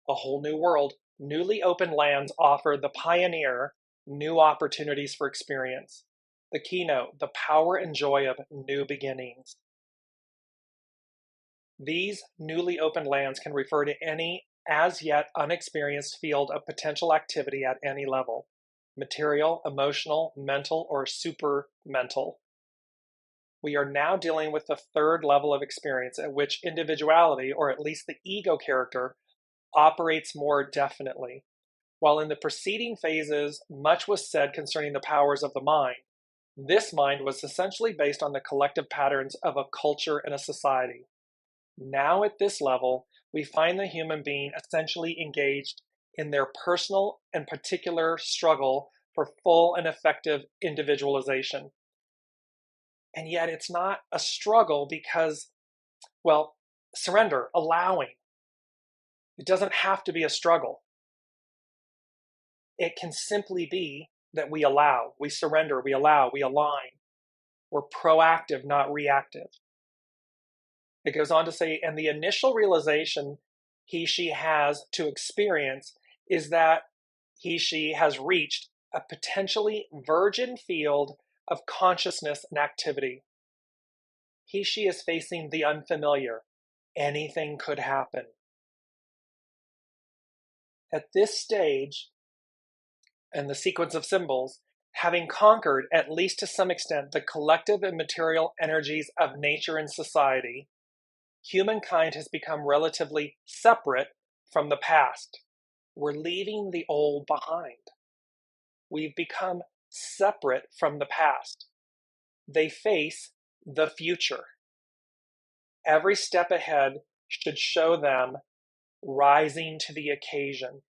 a whole new world, newly opened lands offer the pioneer new opportunities for experience. The keynote, the power and joy of new beginnings. These newly opened lands can refer to any as yet unexperienced field of potential activity at any level, material, emotional, mental, or supermental. We are now dealing with the third level of experience at which individuality, or at least the ego character, operates more definitely. While in the preceding phases, much was said concerning the powers of the mind, this mind was essentially based on the collective patterns of a culture and a society. Now at this level, we find the human being essentially engaged in their personal and particular struggle for full and effective individualization. And yet it's not a struggle because, well, surrender, allowing. It doesn't have to be a struggle. It can simply be that we allow, we surrender, we allow, we align. We're proactive, not reactive. It goes on to say, and the initial realization she has to experience is that she has reached a potentially virgin field of consciousness and activity. She is facing the unfamiliar. Anything could happen. At this stage, and the sequence of symbols, having conquered, at least to some extent, the collective and material energies of nature and society, humankind has become relatively separate from the past. We're leaving the old behind. We've become separate from the past. They face the future. Every step ahead should show them rising to the occasion.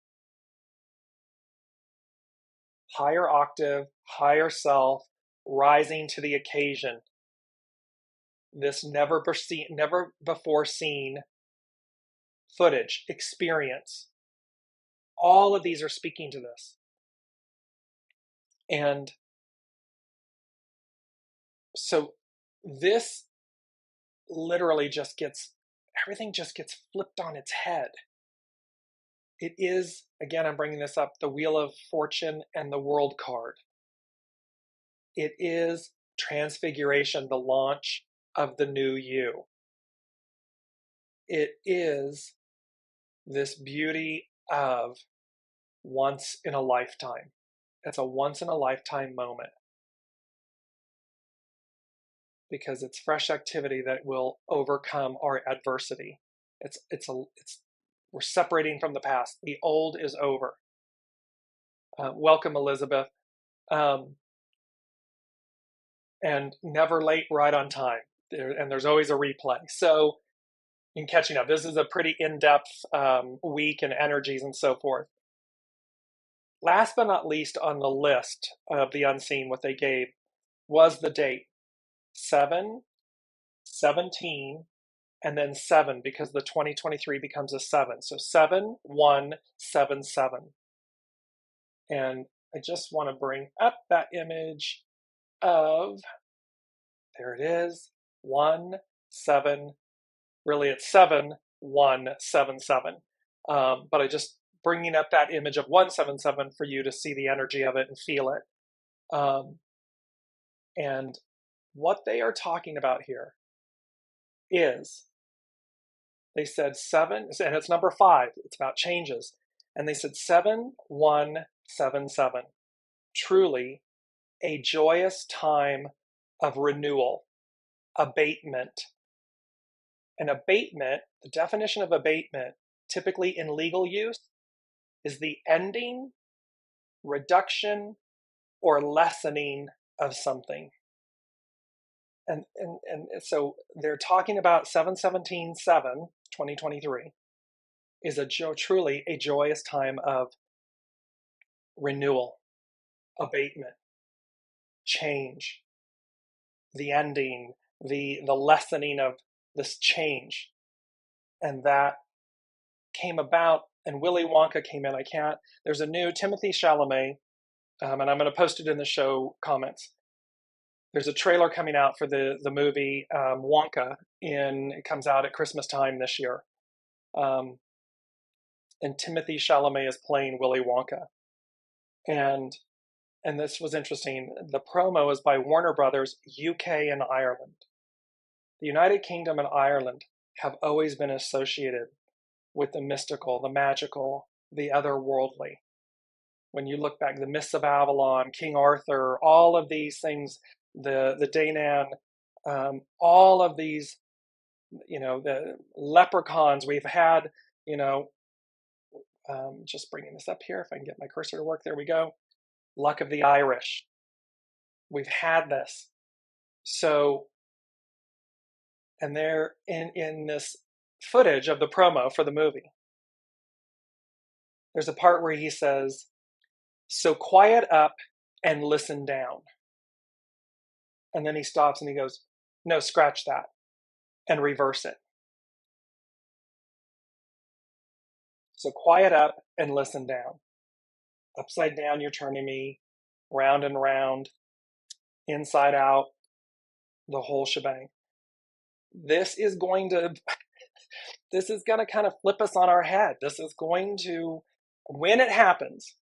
Higher octave, higher self, rising to the occasion. This never before seen footage, experience. All of these are speaking to this. And so this literally just gets, everything just gets flipped on its head. It is, again, I'm bringing this up, the Wheel of Fortune and the World card. It is Transfiguration, the launch of the new you. It is this beauty of once in a lifetime. It's a once in a lifetime moment because it's fresh activity that will overcome our adversity. We're separating from the past. The old is over. Welcome, Elizabeth. And never late, right on time. And there's always a replay. So in catching up, this is a pretty in-depth week and energies and so forth. Last but not least on the list of the unseen, what they gave was the date 7, 17, and then 7, because the 2023 becomes a 7. So 7, 1, 7, 7. And I just want to bring up that image of, there it is, 1, 7. Really, it's 7, 1, 7, 7. But I just bringing up that image of 177 for you to see the energy of it and feel it. And what they are talking about here is, they said 7, and it's number 5, it's about changes. And they said 7, 1, 7, 7. Truly a joyous time of renewal, abatement. An abatement, the definition of abatement, typically in legal use, is the ending, reduction, or lessening of something. And so they're talking about 7/17/7, 2023, is truly a joyous time of renewal, abatement, change, the ending, the lessening of this change. And that came about, and Willy Wonka came in. There's a new Timothy Chalamet, and I'm going to post it in the show comments. There's a trailer coming out for the movie Wonka. It comes out at Christmas time this year. And Timothy Chalamet is playing Willy Wonka. And this was interesting. The promo is by Warner Brothers, UK and Ireland. The United Kingdom and Ireland have always been associated with the mystical, the magical, the otherworldly. When you look back, the Myths of Avalon, King Arthur, all of these things, the Danann, all of these, the leprechauns we've had, just bringing this up here, if I can get my cursor to work, there we go. Luck of the Irish. We've had this. So, and they're in this footage of the promo for the movie. There's a part where he says, "So quiet up and listen down." And then he stops and he goes, "No, scratch that," and reverse it. So quiet up and listen down. Upside down, you're turning me, round and round, inside out, the whole shebang. This is going to kind of flip us on our head. This is going to, when it happens,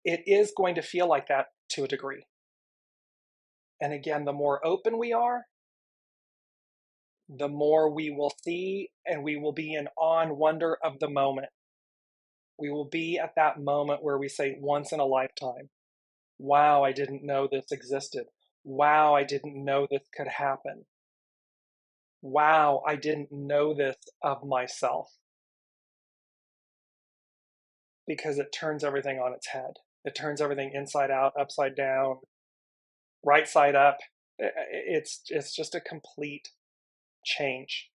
it is going to feel like that to a degree. And again, the more open we are, the more we will see, and we will be in awe and wonder of the moment. We will be at that moment where we say, once in a lifetime, wow, I didn't know this existed. Wow, I didn't know this could happen. Wow, I didn't know this of myself. Because it turns everything on its head. It turns everything inside out, upside down, right side up. It's just a complete change.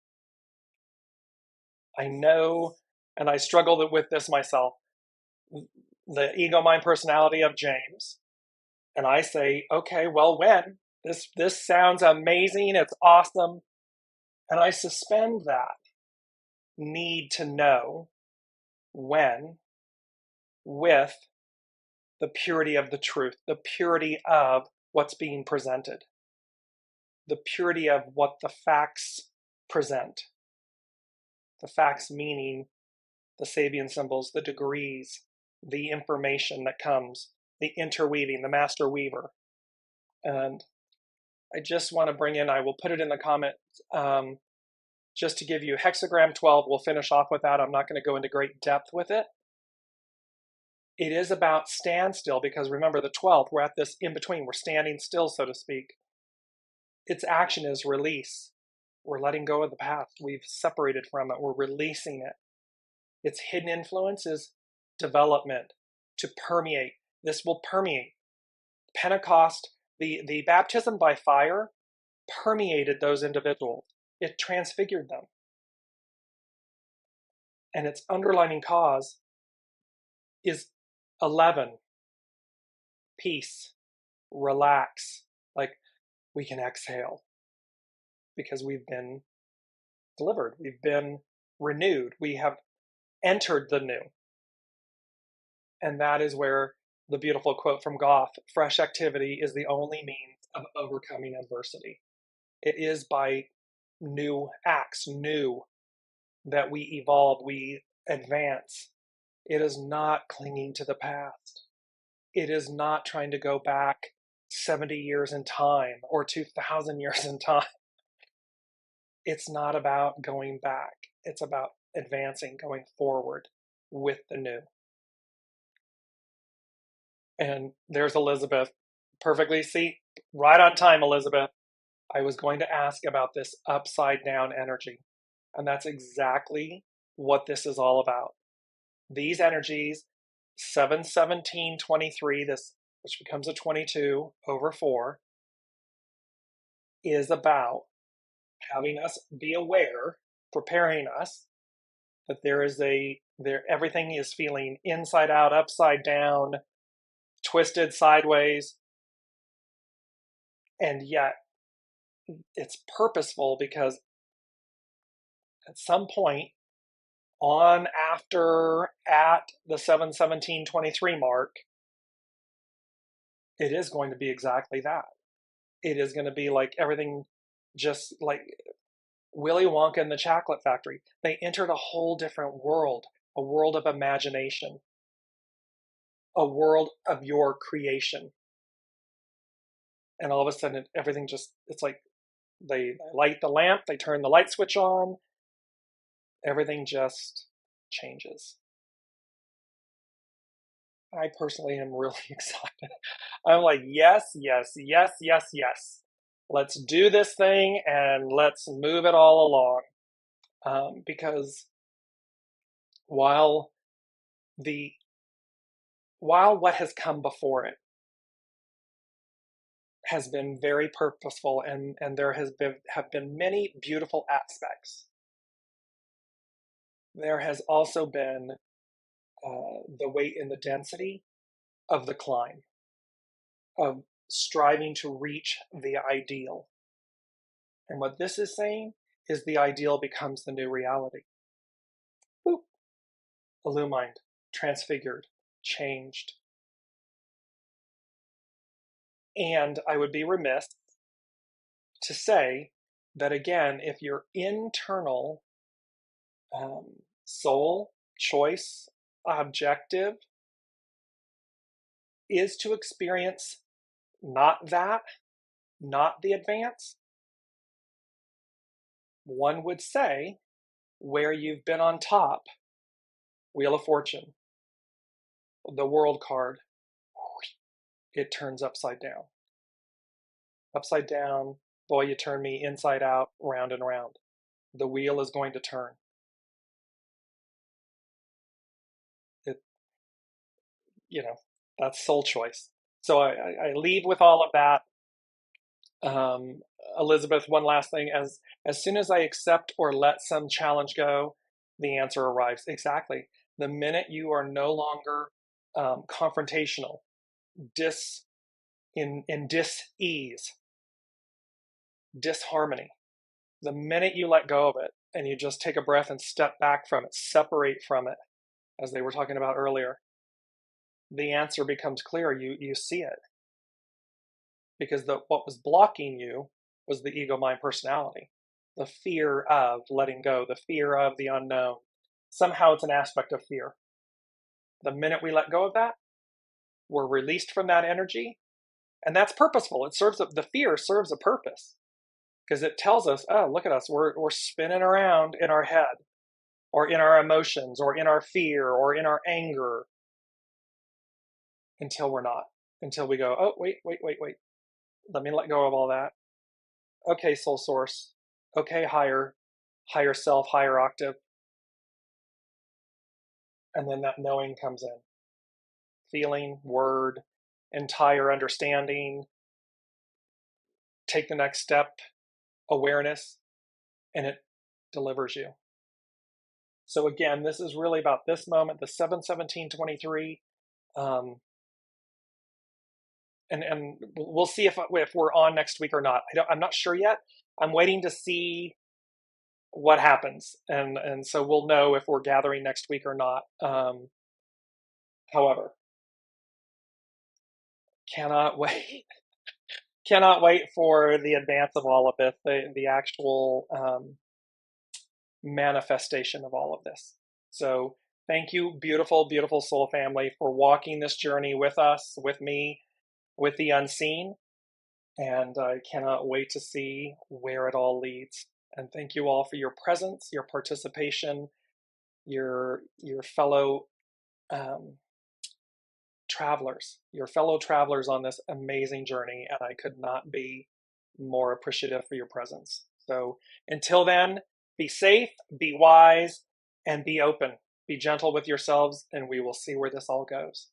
I know, and I struggled with this myself, the ego, mind, personality of James. And I say, okay, well, when? This sounds amazing. It's awesome. And I suspend that. need to know when with the purity of the truth, the purity of what's being presented, the purity of what the facts present. The facts meaning the Sabian symbols, the degrees, the information that comes, the interweaving, the master weaver. And I just want to bring in, I will put it in the comments, just to give you hexagram 12. We'll finish off with that. I'm not going to go into great depth with it. It is about standstill, because remember the 12th, we're at this in between. We're standing still, so to speak. Its action is release. We're letting go of the past. We've separated from it. We're releasing it. Its hidden influence is development, to permeate. This will permeate. Pentecost, the baptism by fire permeated those individuals. It transfigured them. And its underlining cause is 11. Peace. Relax. Like, we can exhale because we've been delivered. We've been renewed. We have entered the new. And that is where the beautiful quote from Goff, fresh activity is the only means of overcoming adversity. It is by new acts, new, that we evolve, we advance. It is not clinging to the past. It is not trying to go back 70 years in time or 2,000 years in time. It's not about going back. It's about advancing, going forward with the new. And there's Elizabeth. Perfectly, see, right on time, Elizabeth. I was going to ask about this upside down energy. And that's exactly what this is all about. These energies, 7, 17, 23, this, which becomes a 22 over 4, is about having us be aware, preparing us that everything is feeling inside out, upside down, twisted sideways, and yet it's purposeful, because at some point at the 7/17/23 mark, it is going to be exactly that. It is going to be like everything, just like Willy Wonka and the Chocolate Factory. They entered a whole different world, a world of imagination, a world of your creation. And all of a sudden, everything just, it's like they light the lamp, they turn the light switch on, everything just changes. I personally am really excited. I'm like, yes, yes, yes, yes, yes. Let's do this thing and let's move it all along. Because while what has come before it has been very purposeful, and there have been many beautiful aspects, there has also been the weight and the density of the climb, of striving to reach the ideal. And what this is saying is the ideal becomes the new reality. Boop. Illumined, transfigured, changed. And I would be remiss to say that, again, if your internal soul, choice, objective is to experience not the advance, one would say, where you've been on top, Wheel of Fortune, the World card, it turns upside down. Upside down, boy, you turn me inside out, round and round. The wheel is going to turn. That's soul choice. So I leave with all of that. Elizabeth, one last thing. As soon as I accept or let some challenge go, the answer arrives. Exactly. The minute you are no longer confrontational, in dis-ease, disharmony, the minute you let go of it, and you just take a breath and step back from it, separate from it, as they were talking about earlier, the answer becomes clear. You see it. Because what was blocking you was the ego mind personality, the fear of letting go, the fear of the unknown. Somehow it's an aspect of fear. The minute we let go of that, we're released from that energy, and that's purposeful. The fear serves a purpose because it tells us, oh, look at us, we're spinning around in our head, or in our emotions, or in our fear, or in our anger, until we're not, until we go, oh, wait. Let me let go of all that. Okay, soul source. Okay, higher self, higher octave. And then that knowing comes in. Feeling, word, entire understanding. Take the next step, awareness, and it delivers you. So again, this is really about this moment, the 7/17/23. And we'll see if we're on next week or not. I'm not sure yet. I'm waiting to see what happens, and so we'll know if we're gathering next week or not. However, cannot wait. Cannot wait for the advance of all of this, the actual manifestation of all of this. So thank you, beautiful, beautiful soul family, for walking this journey with us, with me, with the unseen. And I cannot wait to see where it all leads. And thank you all for your presence, your participation, your fellow travelers, on this amazing journey. And I could not be more appreciative for your presence. So until then, be safe, be wise, and be open. Be gentle with yourselves, and we will see where this all goes.